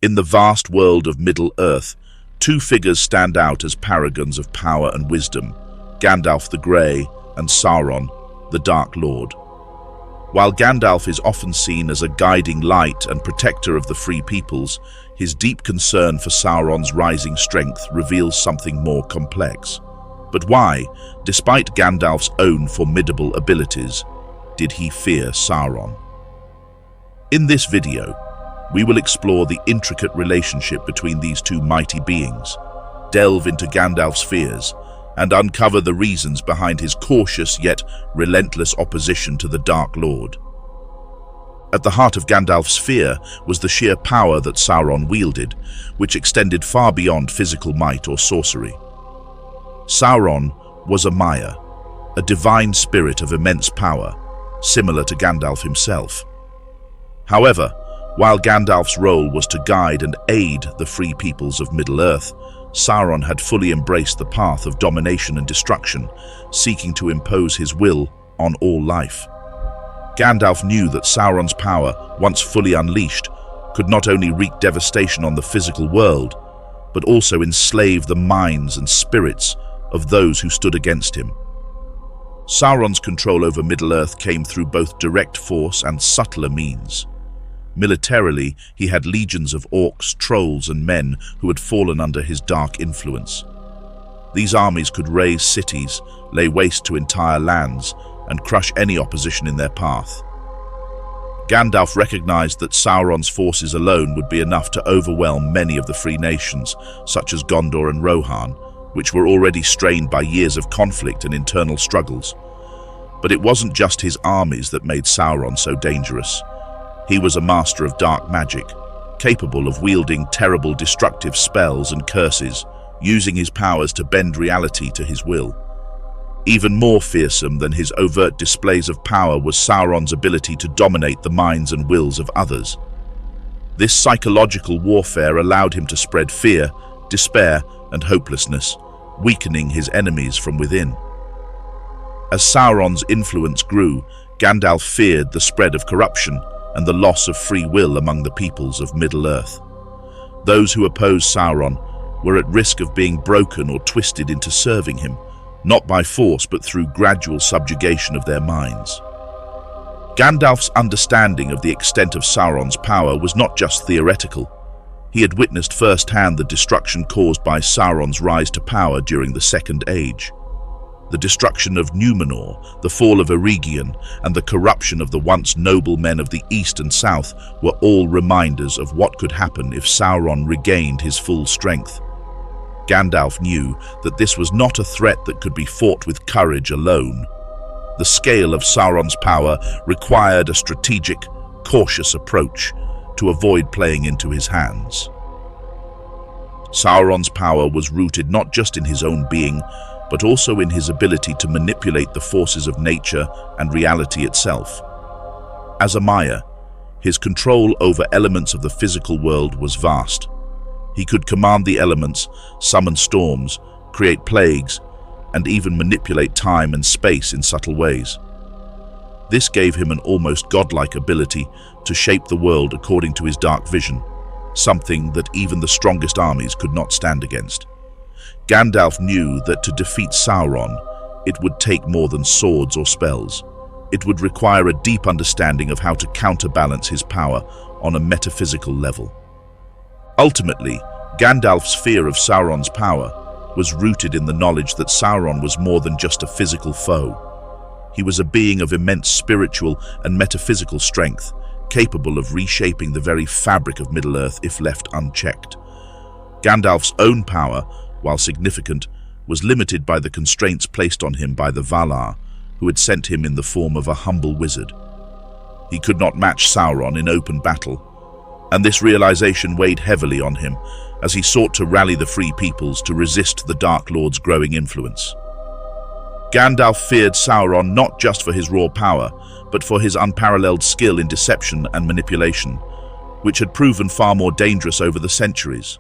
In the vast world of Middle-earth, two figures stand out as paragons of power and wisdom: Gandalf the Grey and Sauron, the Dark Lord. While Gandalf is often seen as a guiding light and protector of the free peoples, his deep concern for Sauron's rising strength reveals something more complex. But why, despite Gandalf's own formidable abilities, did he fear Sauron? In this video, we will explore the intricate relationship between these two mighty beings, delve into Gandalf's fears, and uncover the reasons behind his cautious yet relentless opposition to the Dark Lord. At the heart of Gandalf's fear was the sheer power that Sauron wielded, which extended far beyond physical might or sorcery. Sauron was a Maya, a divine spirit of immense power, similar to Gandalf himself. However, while Gandalf's role was to guide and aid the free peoples of Middle-earth, Sauron had fully embraced the path of domination and destruction, seeking to impose his will on all life. Gandalf knew that Sauron's power, once fully unleashed, could not only wreak devastation on the physical world, but also enslave the minds and spirits of those who stood against him. Sauron's control over Middle-earth came through both direct force and subtler means. Militarily, he had legions of orcs, trolls, and men who had fallen under his dark influence. These armies could raze cities, lay waste to entire lands, and crush any opposition in their path. Gandalf recognized that Sauron's forces alone would be enough to overwhelm many of the free nations, such as Gondor and Rohan, which were already strained by years of conflict and internal struggles. But it wasn't just his armies that made Sauron so dangerous. He was a master of dark magic, capable of wielding terrible destructive spells and curses, using his powers to bend reality to his will. Even more fearsome than his overt displays of power was Sauron's ability to dominate the minds and wills of others. This psychological warfare allowed him to spread fear, despair, and hopelessness, weakening his enemies from within. As Sauron's influence grew, Gandalf feared the spread of corruption and the loss of free will among the peoples of Middle-earth. Those who opposed Sauron were at risk of being broken or twisted into serving him, not by force but through gradual subjugation of their minds. Gandalf's understanding of the extent of Sauron's power was not just theoretical. He had witnessed firsthand the destruction caused by Sauron's rise to power during the Second Age. The destruction of Numenor, the fall of Eregion, and the corruption of the once noble men of the East and South were all reminders of what could happen if Sauron regained his full strength. Gandalf knew that this was not a threat that could be fought with courage alone. The scale of Sauron's power required a strategic, cautious approach to avoid playing into his hands. Sauron's power was rooted not just in his own being, but also in his ability to manipulate the forces of nature and reality itself. As a Maya, his control over elements of the physical world was vast. He could command the elements, summon storms, create plagues, and even manipulate time and space in subtle ways. This gave him an almost godlike ability to shape the world according to his dark vision, something that even the strongest armies could not stand against. Gandalf knew that to defeat Sauron, it would take more than swords or spells. It would require a deep understanding of how to counterbalance his power on a metaphysical level. Ultimately, Gandalf's fear of Sauron's power was rooted in the knowledge that Sauron was more than just a physical foe. He was a being of immense spiritual and metaphysical strength, capable of reshaping the very fabric of Middle-earth if left unchecked. Gandalf's own power, while significant, was limited by the constraints placed on him by the Valar, who had sent him in the form of a humble wizard. He could not match Sauron in open battle, and this realization weighed heavily on him as he sought to rally the free peoples to resist the Dark Lord's growing influence. Gandalf feared Sauron not just for his raw power, but for his unparalleled skill in deception and manipulation, which had proven far more dangerous over the centuries.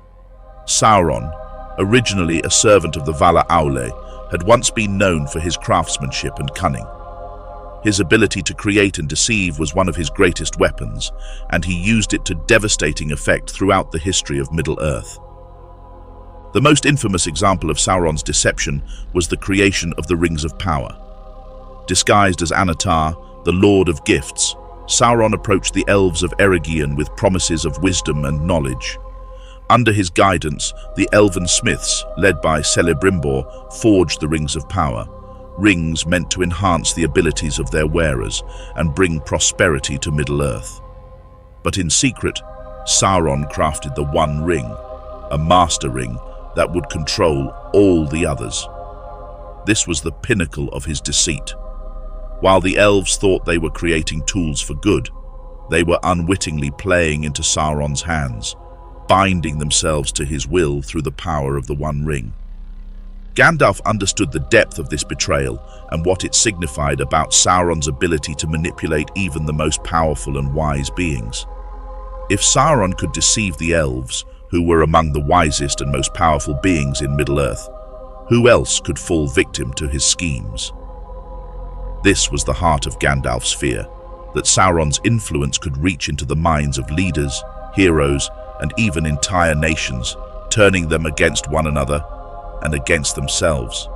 Sauron, originally a servant of the Valar Aule, had once been known for his craftsmanship and cunning. His ability to create and deceive was one of his greatest weapons, and he used it to devastating effect throughout the history of Middle-earth. The most infamous example of Sauron's deception was the creation of the Rings of Power. Disguised as Anatar, the Lord of Gifts, Sauron approached the elves of Eregion with promises of wisdom and knowledge. Under his guidance, the elven smiths, led by Celebrimbor, forged the Rings of Power, rings meant to enhance the abilities of their wearers and bring prosperity to Middle-earth. But in secret, Sauron crafted the One Ring, a master ring that would control all the others. This was the pinnacle of his deceit. While the elves thought they were creating tools for good, they were unwittingly playing into Sauron's hands, binding themselves to his will through the power of the One Ring. Gandalf understood the depth of this betrayal and what it signified about Sauron's ability to manipulate even the most powerful and wise beings. If Sauron could deceive the elves, who were among the wisest and most powerful beings in Middle-earth, who else could fall victim to his schemes? This was the heart of Gandalf's fear, that Sauron's influence could reach into the minds of leaders, heroes, and even entire nations, turning them against one another and against themselves.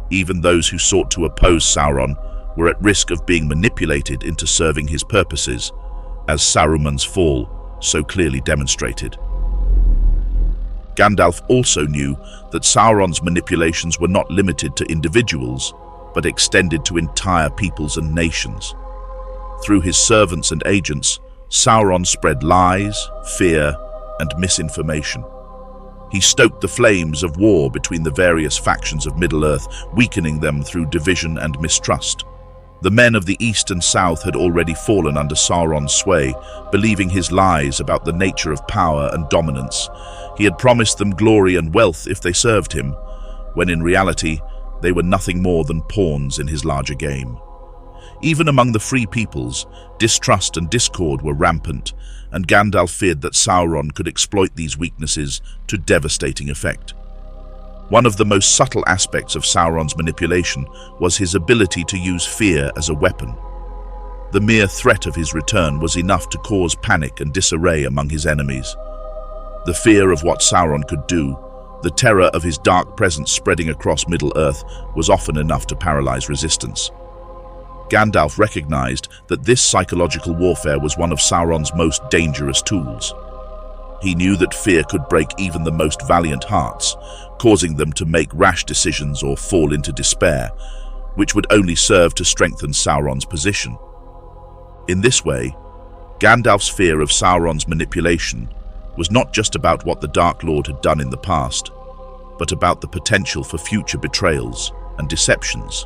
Even those who sought to oppose Sauron were at risk of being manipulated into serving his purposes, as Saruman's fall so clearly demonstrated. Gandalf also knew that Sauron's manipulations were not limited to individuals, but extended to entire peoples and nations. Through his servants and agents, Sauron spread lies, fear, and misinformation. He stoked the flames of war between the various factions of Middle-earth, weakening them through division and mistrust. The men of the East and South had already fallen under Sauron's sway, believing his lies about the nature of power and dominance. He had promised them glory and wealth if they served him, when in reality they were nothing more than pawns in his larger game. Even among the free peoples, distrust and discord were rampant, and Gandalf feared that Sauron could exploit these weaknesses to devastating effect. One of the most subtle aspects of Sauron's manipulation was his ability to use fear as a weapon. The mere threat of his return was enough to cause panic and disarray among his enemies. The fear of what Sauron could do, the terror of his dark presence spreading across Middle-earth, was often enough to paralyze resistance. Gandalf recognized that this psychological warfare was one of Sauron's most dangerous tools. He knew that fear could break even the most valiant hearts, causing them to make rash decisions or fall into despair, which would only serve to strengthen Sauron's position. In this way, Gandalf's fear of Sauron's manipulation was not just about what the Dark Lord had done in the past, but about the potential for future betrayals and deceptions.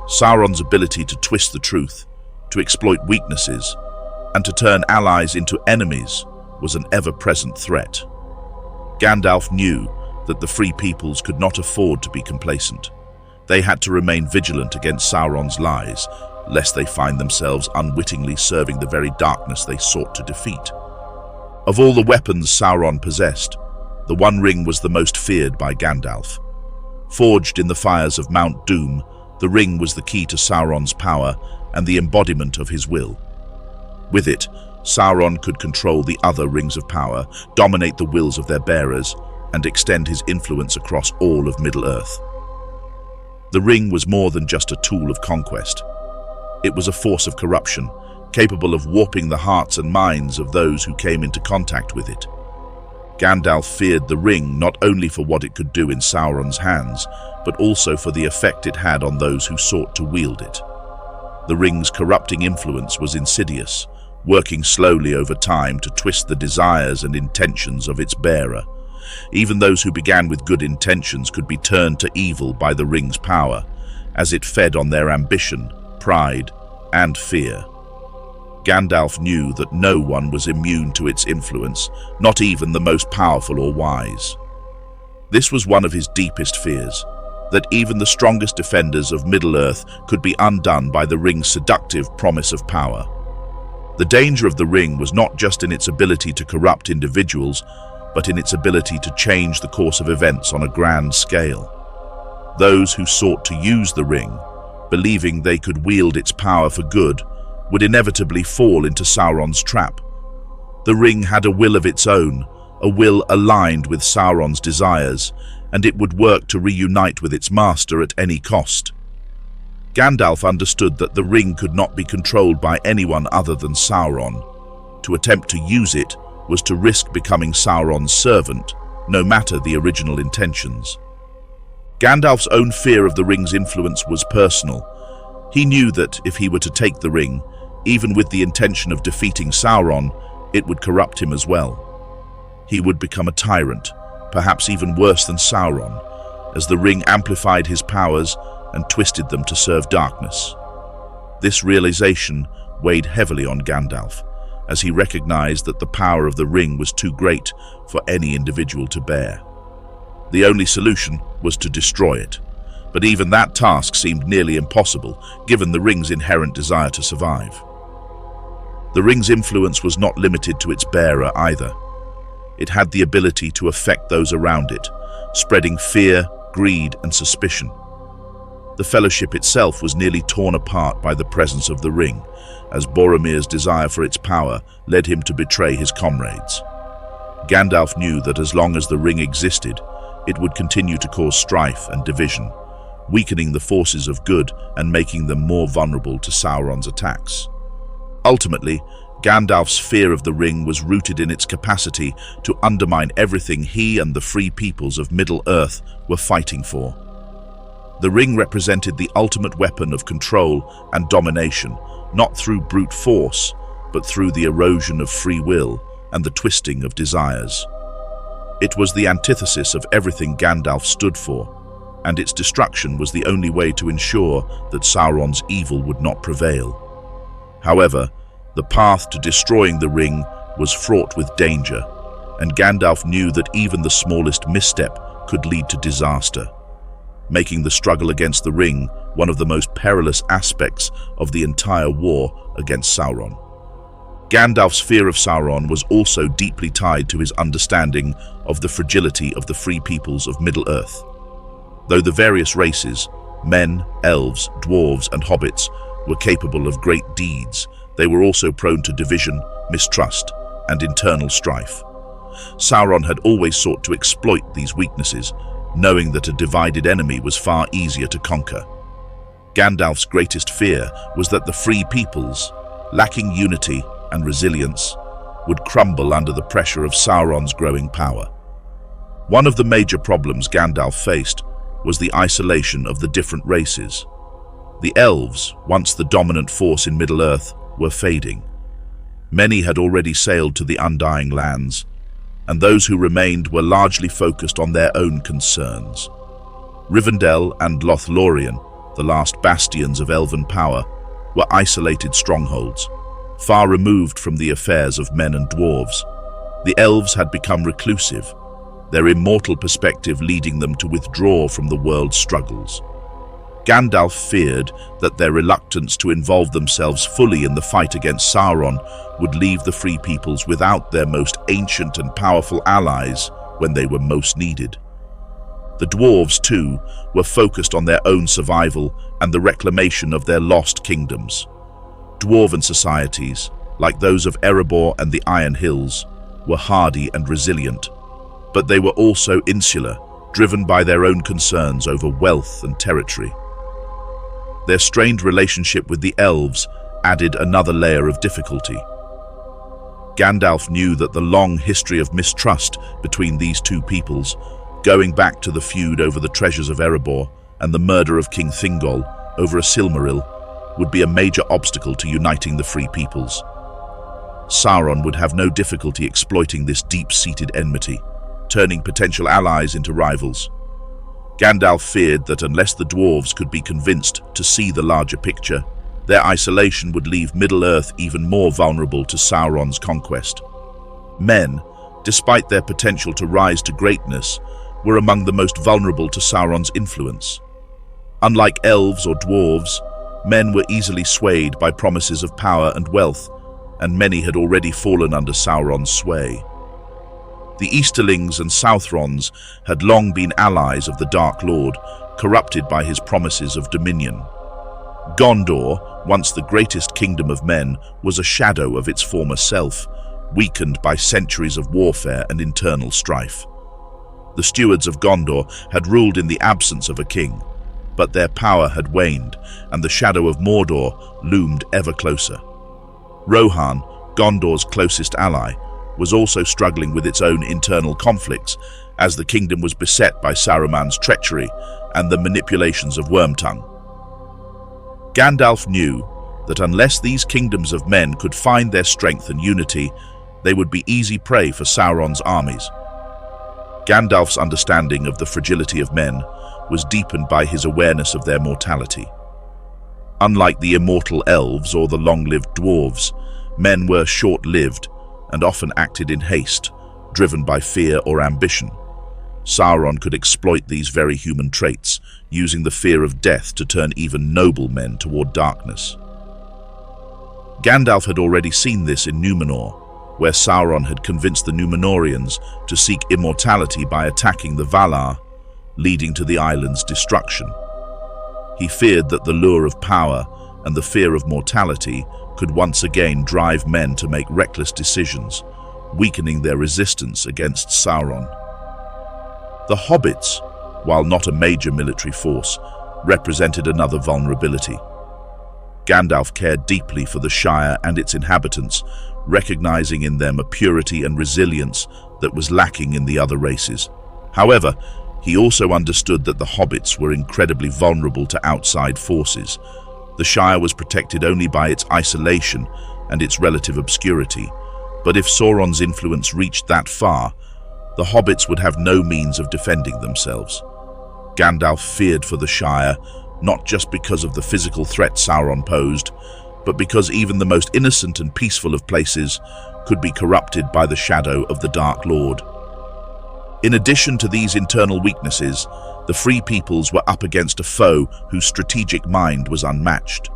Sauron's ability to twist the truth, to exploit weaknesses, and to turn allies into enemies was an ever-present threat. Gandalf knew that the free peoples could not afford to be complacent. They had to remain vigilant against Sauron's lies, lest they find themselves unwittingly serving the very darkness they sought to defeat. Of all the weapons Sauron possessed, the One Ring was the most feared by Gandalf. Forged in the fires of Mount Doom, the ring was the key to Sauron's power and the embodiment of his will. With it, Sauron could control the other rings of power, dominate the wills of their bearers, and extend his influence across all of Middle-earth. The ring was more than just a tool of conquest. It was a force of corruption, capable of warping the hearts and minds of those who came into contact with it. Gandalf feared the ring not only for what it could do in Sauron's hands, but also for the effect it had on those who sought to wield it. The ring's corrupting influence was insidious, working slowly over time to twist the desires and intentions of its bearer. Even those who began with good intentions could be turned to evil by the ring's power, as it fed on their ambition, pride, and fear. Gandalf knew that no one was immune to its influence, not even the most powerful or wise. This was one of his deepest fears, that even the strongest defenders of Middle-earth could be undone by the ring's seductive promise of power. The danger of the ring was not just in its ability to corrupt individuals, but in its ability to change the course of events on a grand scale. Those who sought to use the ring believing they could wield its power for good, would inevitably fall into Sauron's trap. The ring had a will of its own, a will aligned with Sauron's desires, and it would work to reunite with its master at any cost. Gandalf understood that the ring could not be controlled by anyone other than Sauron. To attempt to use it was to risk becoming Sauron's servant, no matter the original intentions. Gandalf's own fear of the ring's influence was personal. He knew that if he were to take the ring, even with the intention of defeating Sauron, it would corrupt him as well. He would become a tyrant, perhaps even worse than Sauron, as the ring amplified his powers and twisted them to serve darkness. This realization weighed heavily on Gandalf, as he recognized that the power of the ring was too great for any individual to bear. The only solution was to destroy it, but even that task seemed nearly impossible, given the ring's inherent desire to survive. The ring's influence was not limited to its bearer either. It had the ability to affect those around it, spreading fear, greed, and suspicion. The Fellowship itself was nearly torn apart by the presence of the ring, as Boromir's desire for its power led him to betray his comrades. Gandalf knew that as long as the ring existed, it would continue to cause strife and division, weakening the forces of good and making them more vulnerable to Sauron's attacks. Ultimately, Gandalf's fear of the ring was rooted in its capacity to undermine everything he and the free peoples of Middle-earth were fighting for. The ring represented the ultimate weapon of control and domination, not through brute force, but through the erosion of free will and the twisting of desires. It was the antithesis of everything Gandalf stood for, and its destruction was the only way to ensure that Sauron's evil would not prevail. However, the path to destroying the ring was fraught with danger, and Gandalf knew that even the smallest misstep could lead to disaster, making the struggle against the ring one of the most perilous aspects of the entire war against Sauron. Gandalf's fear of Sauron was also deeply tied to his understanding of the fragility of the free peoples of Middle-earth. Though the various races, men, elves, dwarves, and hobbits, were capable of great deeds, they were also prone to division, mistrust, and internal strife. Sauron had always sought to exploit these weaknesses, knowing that a divided enemy was far easier to conquer. Gandalf's greatest fear was that the free peoples, lacking unity and resilience, would crumble under the pressure of Sauron's growing power. One of the major problems Gandalf faced was the isolation of the different races. The elves, once the dominant force in Middle-earth, were fading. Many had already sailed to the Undying Lands, and those who remained were largely focused on their own concerns. Rivendell and Lothlorien, the last bastions of elven power, were isolated strongholds, far removed from the affairs of men and dwarves. The elves had become reclusive, their immortal perspective leading them to withdraw from the world's struggles. Gandalf feared that their reluctance to involve themselves fully in the fight against Sauron would leave the free peoples without their most ancient and powerful allies when they were most needed. The dwarves, too, were focused on their own survival and the reclamation of their lost kingdoms. Dwarven societies, like those of Erebor and the Iron Hills, were hardy and resilient, but they were also insular, driven by their own concerns over wealth and territory. Their strained relationship with the elves added another layer of difficulty. Gandalf knew that the long history of mistrust between these two peoples, going back to the feud over the treasures of Erebor and the murder of King Thingol over a Silmaril, would be a major obstacle to uniting the free peoples. Sauron would have no difficulty exploiting this deep-seated enmity, turning potential allies into rivals. Gandalf feared that unless the dwarves could be convinced to see the larger picture, their isolation would leave Middle-earth even more vulnerable to Sauron's conquest. Men, despite their potential to rise to greatness, were among the most vulnerable to Sauron's influence. Unlike elves or dwarves, men were easily swayed by promises of power and wealth, and many had already fallen under Sauron's sway. The Easterlings and Southrons had long been allies of the Dark Lord, corrupted by his promises of dominion. Gondor, once the greatest kingdom of men, was a shadow of its former self, weakened by centuries of warfare and internal strife. The stewards of Gondor had ruled in the absence of a king, but their power had waned, and the shadow of Mordor loomed ever closer. Rohan, Gondor's closest ally, was also struggling with its own internal conflicts, as the kingdom was beset by Saruman's treachery and the manipulations of Wormtongue. Gandalf knew that unless these kingdoms of men could find their strength and unity, they would be easy prey for Sauron's armies. Gandalf's understanding of the fragility of men was deepened by his awareness of their mortality. Unlike the immortal elves or the long-lived dwarves, men were short-lived and often acted in haste, driven by fear or ambition. Sauron could exploit these very human traits, using the fear of death to turn even noble men toward darkness. Gandalf had already seen this in Numenor, where Sauron had convinced the Númenóreans to seek immortality by attacking the Valar, leading to the island's destruction. He feared that the lure of power and the fear of mortality could once again drive men to make reckless decisions, weakening their resistance against Sauron. The hobbits, while not a major military force, represented another vulnerability. Gandalf cared deeply for the Shire and its inhabitants, recognizing in them a purity and resilience that was lacking in the other races. However, he also understood that the hobbits were incredibly vulnerable to outside forces. The Shire was protected only by its isolation and its relative obscurity, but if Sauron's influence reached that far, the hobbits would have no means of defending themselves. Gandalf feared for the Shire, not just because of the physical threat Sauron posed, but because even the most innocent and peaceful of places could be corrupted by the shadow of the Dark Lord. In addition to these internal weaknesses, the Free Peoples were up against a foe whose strategic mind was unmatched.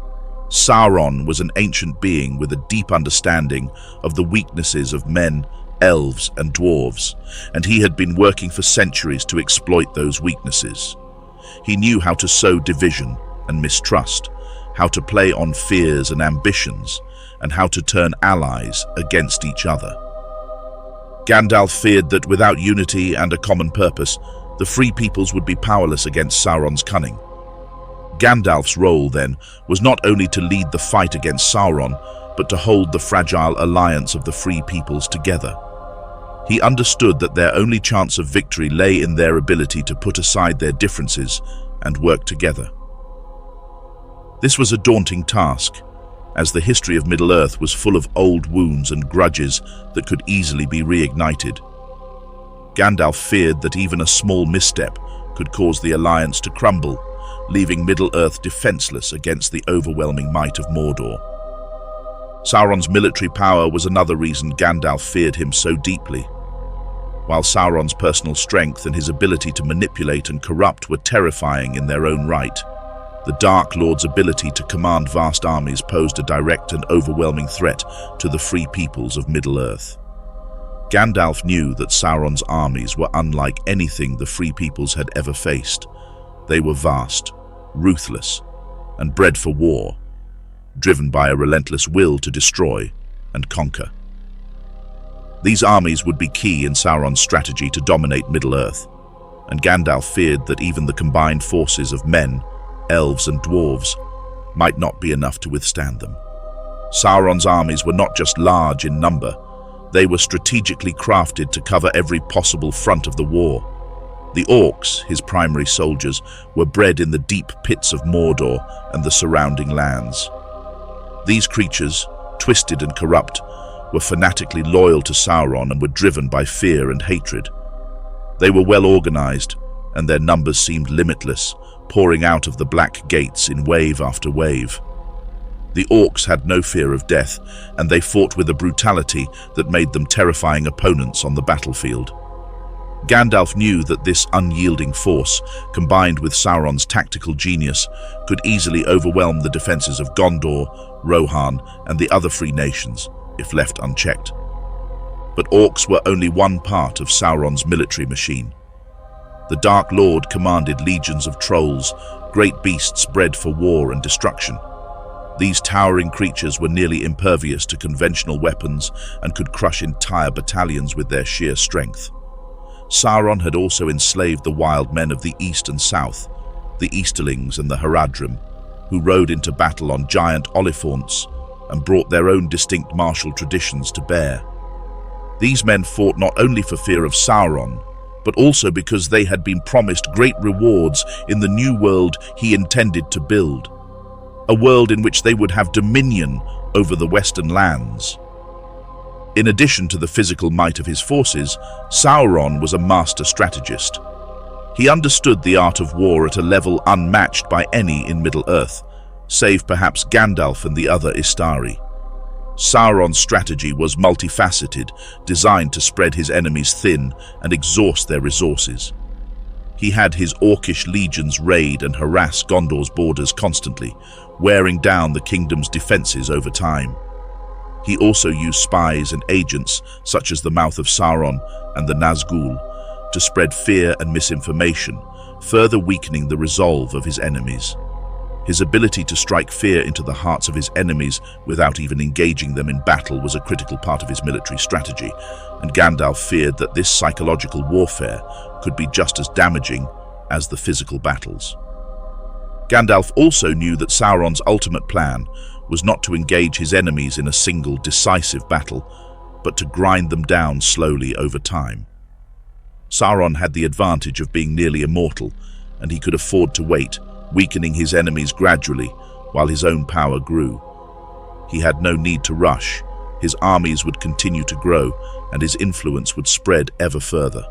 Sauron was an ancient being with a deep understanding of the weaknesses of men, elves, and dwarves, and he had been working for centuries to exploit those weaknesses. He knew how to sow division and mistrust, how to play on fears and ambitions, and how to turn allies against each other. Gandalf feared that without unity and a common purpose, the Free Peoples would be powerless against Sauron's cunning. Gandalf's role, then, was not only to lead the fight against Sauron, but to hold the fragile alliance of the Free Peoples together. He understood that their only chance of victory lay in their ability to put aside their differences and work together. This was a daunting task, as the history of Middle-earth was full of old wounds and grudges that could easily be reignited. Gandalf feared that even a small misstep could cause the alliance to crumble, leaving Middle-earth defenseless against the overwhelming might of Mordor. Sauron's military power was another reason Gandalf feared him so deeply. While Sauron's personal strength and his ability to manipulate and corrupt were terrifying in their own right, the Dark Lord's ability to command vast armies posed a direct and overwhelming threat to the Free Peoples of Middle-earth. Gandalf knew that Sauron's armies were unlike anything the Free Peoples had ever faced. They were vast, ruthless, and bred for war, driven by a relentless will to destroy and conquer. These armies would be key in Sauron's strategy to dominate Middle-earth, and Gandalf feared that even the combined forces of men, elves, and dwarves might not be enough to withstand them. Sauron's armies were not just large in number, they were strategically crafted to cover every possible front of the war. The orcs, his primary soldiers, were bred in the deep pits of Mordor and the surrounding lands. These creatures, twisted and corrupt, were fanatically loyal to Sauron and were driven by fear and hatred. They were well organized, and their numbers seemed limitless, pouring out of the black gates in wave after wave. The orcs had no fear of death, and they fought with a brutality that made them terrifying opponents on the battlefield. Gandalf knew that this unyielding force, combined with Sauron's tactical genius, could easily overwhelm the defenses of Gondor, Rohan, and the other free nations, if left unchecked. But orcs were only one part of Sauron's military machine. The Dark Lord commanded legions of trolls, great beasts bred for war and destruction. These towering creatures were nearly impervious to conventional weapons and could crush entire battalions with their sheer strength. Sauron had also enslaved the wild men of the east and south, the Easterlings and the Haradrim, who rode into battle on giant oliphants and brought their own distinct martial traditions to bear. These men fought not only for fear of Sauron, but also because they had been promised great rewards in the new world he intended to build, a world in which they would have dominion over the western lands. In addition to the physical might of his forces, Sauron was a master strategist. He understood the art of war at a level unmatched by any in Middle-earth, save perhaps Gandalf and the other Istari. Sauron's strategy was multifaceted, designed to spread his enemies thin and exhaust their resources. He had his orcish legions raid and harass Gondor's borders constantly, wearing down the kingdom's defenses over time. He also used spies and agents, such as the Mouth of Sauron and the Nazgul, to spread fear and misinformation, further weakening the resolve of his enemies. His ability to strike fear into the hearts of his enemies without even engaging them in battle was a critical part of his military strategy, and Gandalf feared that this psychological warfare could be just as damaging as the physical battles. Gandalf also knew that Sauron's ultimate plan was not to engage his enemies in a single decisive battle, but to grind them down slowly over time. Sauron had the advantage of being nearly immortal, and he could afford to wait, weakening his enemies gradually while his own power grew. He had no need to rush. His armies would continue to grow, and his influence would spread ever further.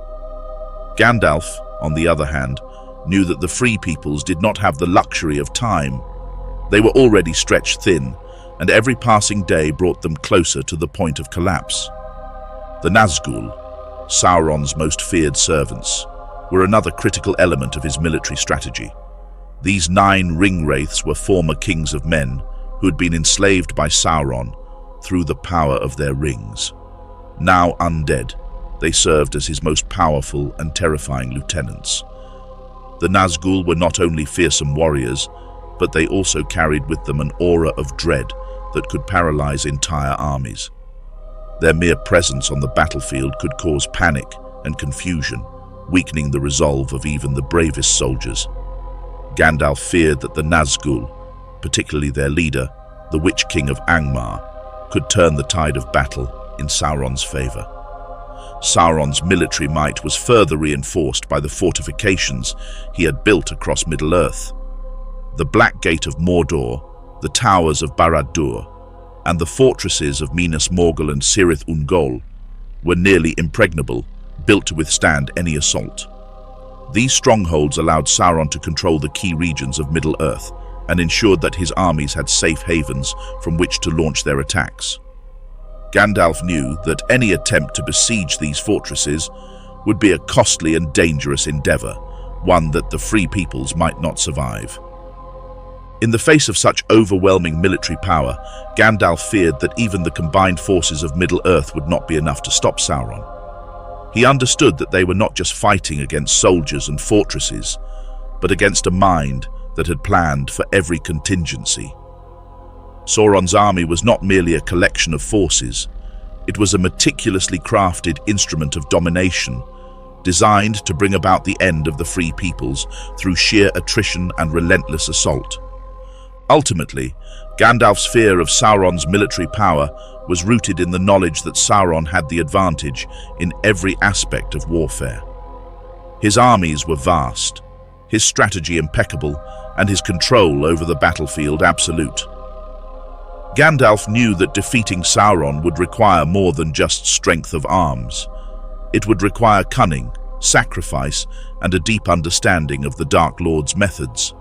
Gandalf, on the other hand, knew that the Free Peoples did not have the luxury of time. They were already stretched thin, and every passing day brought them closer to the point of collapse. The Nazgul, Sauron's most feared servants, were another critical element of his military strategy. These 9 ring-wraiths were former kings of men who had been enslaved by Sauron through the power of their rings. Now undead, they served as his most powerful and terrifying lieutenants. The Nazgul were not only fearsome warriors, but they also carried with them an aura of dread that could paralyze entire armies. Their mere presence on the battlefield could cause panic and confusion, weakening the resolve of even the bravest soldiers. Gandalf feared that the Nazgul, particularly their leader, the Witch King of Angmar, could turn the tide of battle in Sauron's favor. Sauron's military might was further reinforced by the fortifications he had built across Middle-earth. The Black Gate of Mordor, the towers of Barad-dûr, and the fortresses of Minas Morgul and Cirith Ungol were nearly impregnable, built to withstand any assault. These strongholds allowed Sauron to control the key regions of Middle-earth and ensured that his armies had safe havens from which to launch their attacks. Gandalf knew that any attempt to besiege these fortresses would be a costly and dangerous endeavor, one that the Free Peoples might not survive. In the face of such overwhelming military power, Gandalf feared that even the combined forces of Middle-earth would not be enough to stop Sauron. He understood that they were not just fighting against soldiers and fortresses, but against a mind that had planned for every contingency. Sauron's army was not merely a collection of forces. It was a meticulously crafted instrument of domination, designed to bring about the end of the Free Peoples through sheer attrition and relentless assault. Ultimately, Gandalf's fear of Sauron's military power was rooted in the knowledge that Sauron had the advantage in every aspect of warfare. His armies were vast, his strategy impeccable, and his control over the battlefield absolute. Gandalf knew that defeating Sauron would require more than just strength of arms. It would require cunning, sacrifice, and a deep understanding of the Dark Lord's methods.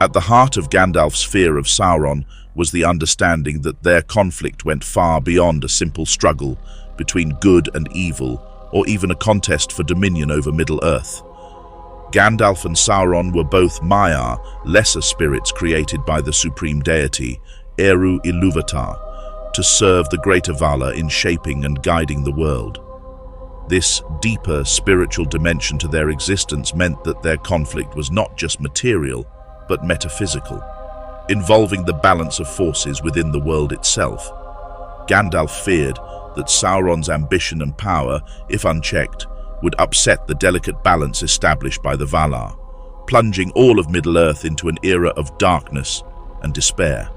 At the heart of Gandalf's fear of Sauron was the understanding that their conflict went far beyond a simple struggle between good and evil, or even a contest for dominion over Middle-earth. Gandalf and Sauron were both Maiar, lesser spirits created by the supreme deity, Eru Ilúvatar, to serve the greater Vala in shaping and guiding the world. This deeper spiritual dimension to their existence meant that their conflict was not just material, but metaphysical, involving the balance of forces within the world itself. Gandalf feared that Sauron's ambition and power, if unchecked, would upset the delicate balance established by the Valar, plunging all of Middle-earth into an era of darkness and despair.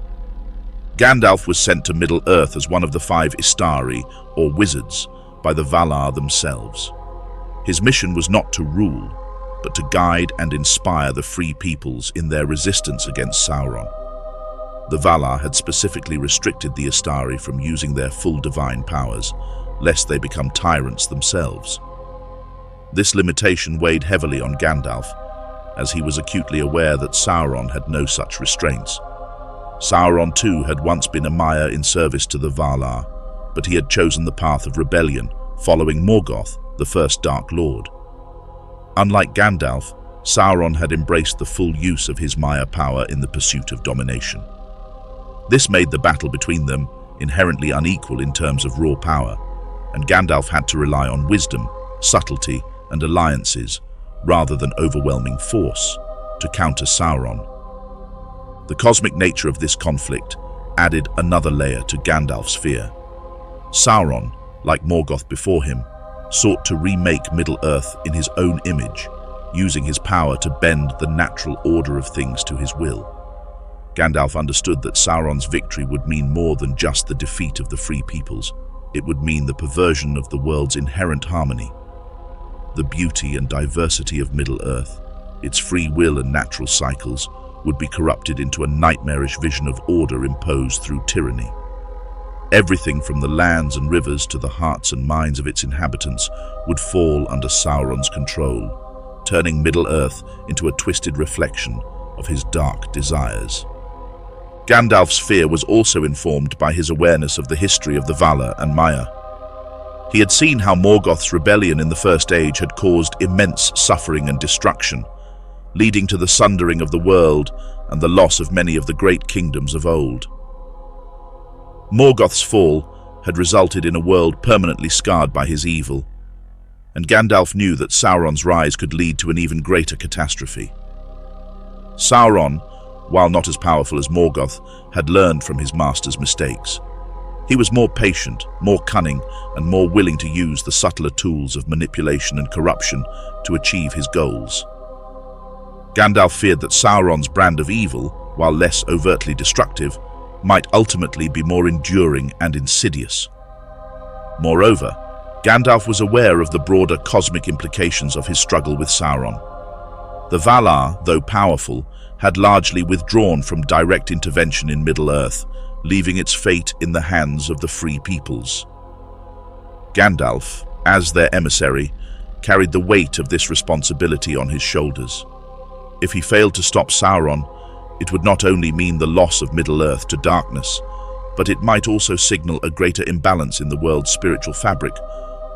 Gandalf was sent to Middle-earth as one of the 5 Istari, or wizards, by the Valar themselves. His mission was not to rule, but to guide and inspire the free peoples in their resistance against Sauron. The Valar had specifically restricted the Istari from using their full divine powers, lest they become tyrants themselves. This limitation weighed heavily on Gandalf, as he was acutely aware that Sauron had no such restraints. Sauron too had once been a Maya in service to the Valar, but he had chosen the path of rebellion, following Morgoth, the first Dark Lord. Unlike Gandalf, Sauron had embraced the full use of his Maya power in the pursuit of domination. This made the battle between them inherently unequal in terms of raw power, and Gandalf had to rely on wisdom, subtlety, and alliances, rather than overwhelming force, to counter Sauron. The cosmic nature of this conflict added another layer to Gandalf's fear. Sauron, like Morgoth before him, sought to remake Middle-earth in his own image, using his power to bend the natural order of things to his will. Gandalf understood that Sauron's victory would mean more than just the defeat of the free peoples. It would mean the perversion of the world's inherent harmony. The beauty and diversity of Middle-earth, its free will and natural cycles, would be corrupted into a nightmarish vision of order imposed through tyranny. Everything from the lands and rivers to the hearts and minds of its inhabitants would fall under Sauron's control, turning Middle-earth into a twisted reflection of his dark desires. Gandalf's fear was also informed by his awareness of the history of the Valar and Maya. He had seen how Morgoth's rebellion in the First Age had caused immense suffering and destruction, leading to the sundering of the world and the loss of many of the great kingdoms of old. Morgoth's fall had resulted in a world permanently scarred by his evil, and Gandalf knew that Sauron's rise could lead to an even greater catastrophe. Sauron, while not as powerful as Morgoth, had learned from his master's mistakes. He was more patient, more cunning, and more willing to use the subtler tools of manipulation and corruption to achieve his goals. Gandalf feared that Sauron's brand of evil, while less overtly destructive, might ultimately be more enduring and insidious. Moreover, Gandalf was aware of the broader cosmic implications of his struggle with Sauron. The Valar, though powerful, had largely withdrawn from direct intervention in Middle-earth, leaving its fate in the hands of the free peoples. Gandalf, as their emissary, carried the weight of this responsibility on his shoulders. If he failed to stop Sauron, it would not only mean the loss of Middle-earth to darkness, but it might also signal a greater imbalance in the world's spiritual fabric,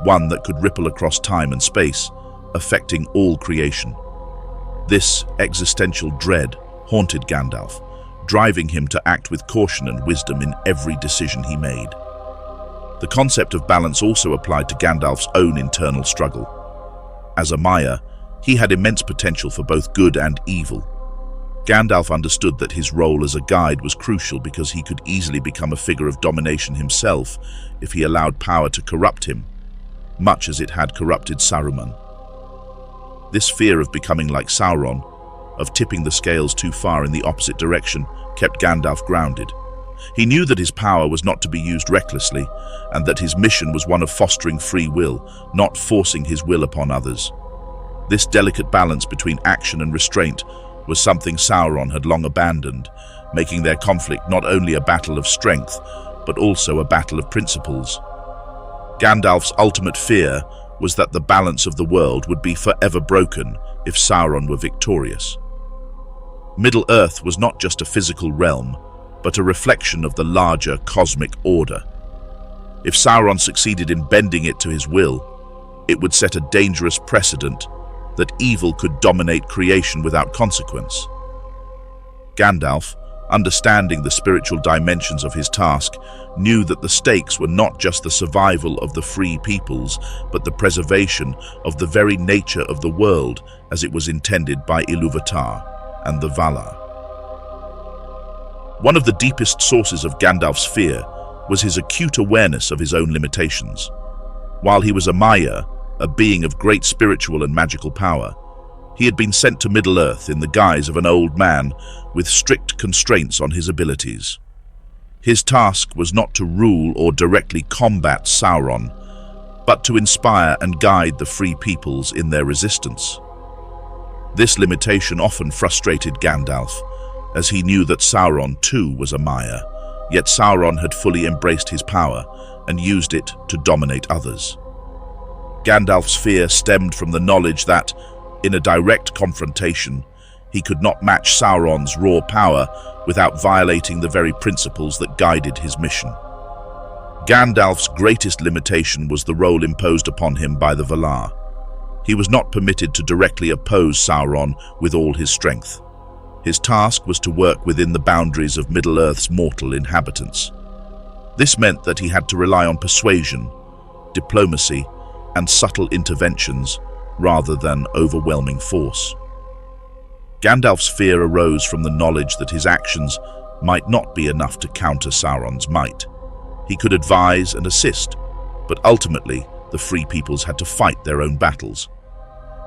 one that could ripple across time and space, affecting all creation. This existential dread haunted Gandalf, driving him to act with caution and wisdom in every decision he made. The concept of balance also applied to Gandalf's own internal struggle. As a Maya, he had immense potential for both good and evil. Gandalf understood that his role as a guide was crucial because he could easily become a figure of domination himself if he allowed power to corrupt him, much as it had corrupted Saruman. This fear of becoming like Sauron, of tipping the scales too far in the opposite direction, kept Gandalf grounded. He knew that his power was not to be used recklessly, and that his mission was one of fostering free will, not forcing his will upon others. This delicate balance between action and restraint was something Sauron had long abandoned, making their conflict not only a battle of strength, but also a battle of principles. Gandalf's ultimate fear was that the balance of the world would be forever broken if Sauron were victorious. Middle-earth was not just a physical realm, but a reflection of the larger cosmic order. If Sauron succeeded in bending it to his will, it would set a dangerous precedent that evil could dominate creation without consequence. Gandalf, understanding the spiritual dimensions of his task, knew that the stakes were not just the survival of the free peoples, but the preservation of the very nature of the world as it was intended by Iluvatar and the Valar. One of the deepest sources of Gandalf's fear was his acute awareness of his own limitations. While he was a Maya, a being of great spiritual and magical power, he had been sent to Middle-earth in the guise of an old man with strict constraints on his abilities. His task was not to rule or directly combat Sauron, but to inspire and guide the free peoples in their resistance. This limitation often frustrated Gandalf, as he knew that Sauron too was a Maya, yet Sauron had fully embraced his power and used it to dominate others. Gandalf's fear stemmed from the knowledge that, in a direct confrontation, he could not match Sauron's raw power without violating the very principles that guided his mission. Gandalf's greatest limitation was the role imposed upon him by the Valar. He was not permitted to directly oppose Sauron with all his strength. His task was to work within the boundaries of Middle-earth's mortal inhabitants. This meant that he had to rely on persuasion, diplomacy, and subtle interventions rather than overwhelming force. Gandalf's fear arose from the knowledge that his actions might not be enough to counter Sauron's might. He could advise and assist, but ultimately the free peoples had to fight their own battles.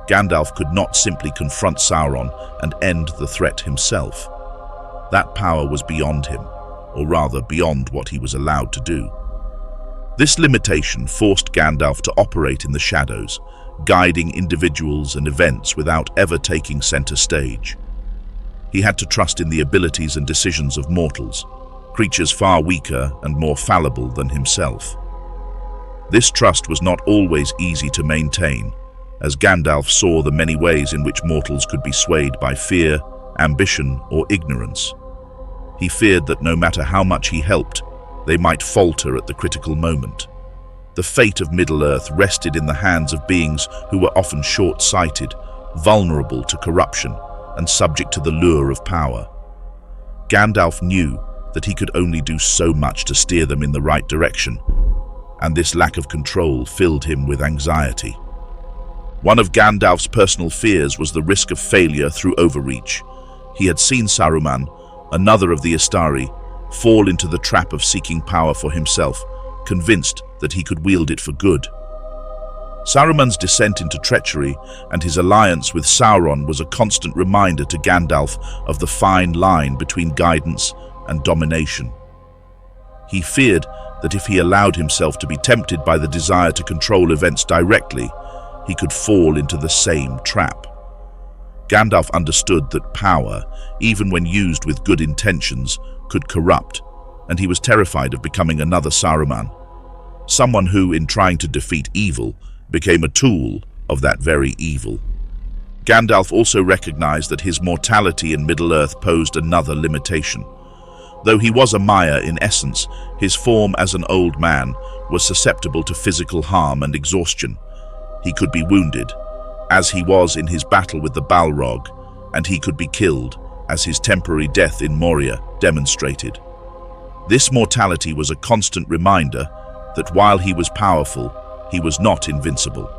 Gandalf could not simply confront Sauron and end the threat himself. That power was beyond him, or rather beyond what he was allowed to do. This limitation forced Gandalf to operate in the shadows, guiding individuals and events without ever taking center stage. He had to trust in the abilities and decisions of mortals, creatures far weaker and more fallible than himself. This trust was not always easy to maintain, as Gandalf saw the many ways in which mortals could be swayed by fear, ambition, or ignorance. He feared that no matter how much he helped, they might falter at the critical moment. The fate of Middle-earth rested in the hands of beings who were often short-sighted, vulnerable to corruption, and subject to the lure of power. Gandalf knew that he could only do so much to steer them in the right direction, and this lack of control filled him with anxiety. One of Gandalf's personal fears was the risk of failure through overreach. He had seen Saruman, another of the Istari, fall into the trap of seeking power for himself, convinced that he could wield it for good. Saruman's descent into treachery and his alliance with Sauron was a constant reminder to Gandalf of the fine line between guidance and domination. He feared that if he allowed himself to be tempted by the desire to control events directly, he could fall into the same trap. Gandalf understood that power, even when used with good intentions, could corrupt, and he was terrified of becoming another Saruman, someone who, in trying to defeat evil, became a tool of that very evil. Gandalf also recognized that his mortality in Middle-earth posed another limitation. Though he was a Maya in essence, his form as an old man was susceptible to physical harm and exhaustion. He could be wounded, as he was in his battle with the Balrog, and he could be killed, as his temporary death in Moria demonstrated. This mortality was a constant reminder that while he was powerful, he was not invincible.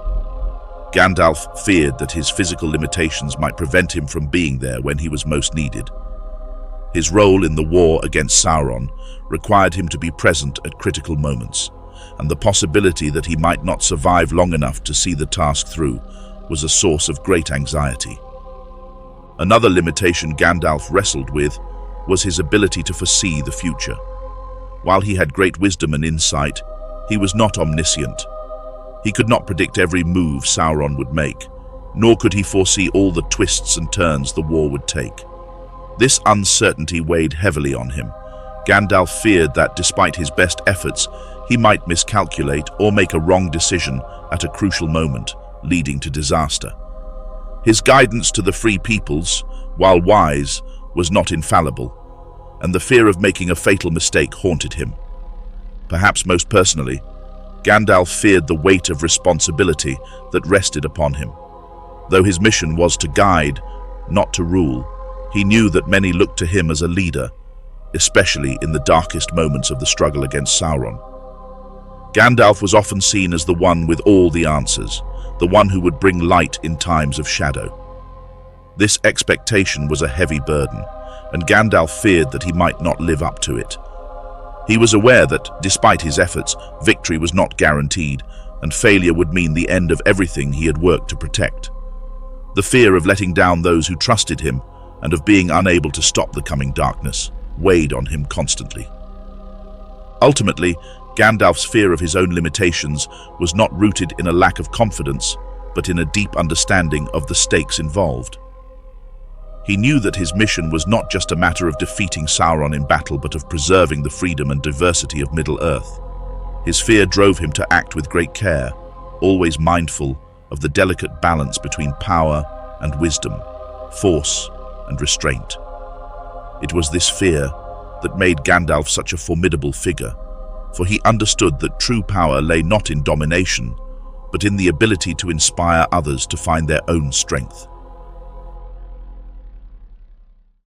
Gandalf feared that his physical limitations might prevent him from being there when he was most needed. His role in the war against Sauron required him to be present at critical moments, and the possibility that he might not survive long enough to see the task through was a source of great anxiety. Another limitation Gandalf wrestled with was his ability to foresee the future. While he had great wisdom and insight, he was not omniscient. He could not predict every move Sauron would make, nor could he foresee all the twists and turns the war would take. This uncertainty weighed heavily on him. Gandalf feared that, despite his best efforts, he might miscalculate or make a wrong decision at a crucial moment, leading to disaster. His guidance to the free peoples, while wise, was not infallible, and the fear of making a fatal mistake haunted him. Perhaps most personally, Gandalf feared the weight of responsibility that rested upon him. Though his mission was to guide, not to rule, he knew that many looked to him as a leader, especially in the darkest moments of the struggle against Sauron. Gandalf was often seen as the one with all the answers, the one who would bring light in times of shadow. This expectation was a heavy burden, and Gandalf feared that he might not live up to it. He was aware that, despite his efforts, victory was not guaranteed, and failure would mean the end of everything he had worked to protect. The fear of letting down those who trusted him, and of being unable to stop the coming darkness, weighed on him constantly. Ultimately, Gandalf's fear of his own limitations was not rooted in a lack of confidence, but in a deep understanding of the stakes involved. He knew that his mission was not just a matter of defeating Sauron in battle, but of preserving the freedom and diversity of Middle-earth. His fear drove him to act with great care, always mindful of the delicate balance between power and wisdom, force and restraint. It was this fear that made Gandalf such a formidable figure, for he understood that true power lay not in domination, but in the ability to inspire others to find their own strength.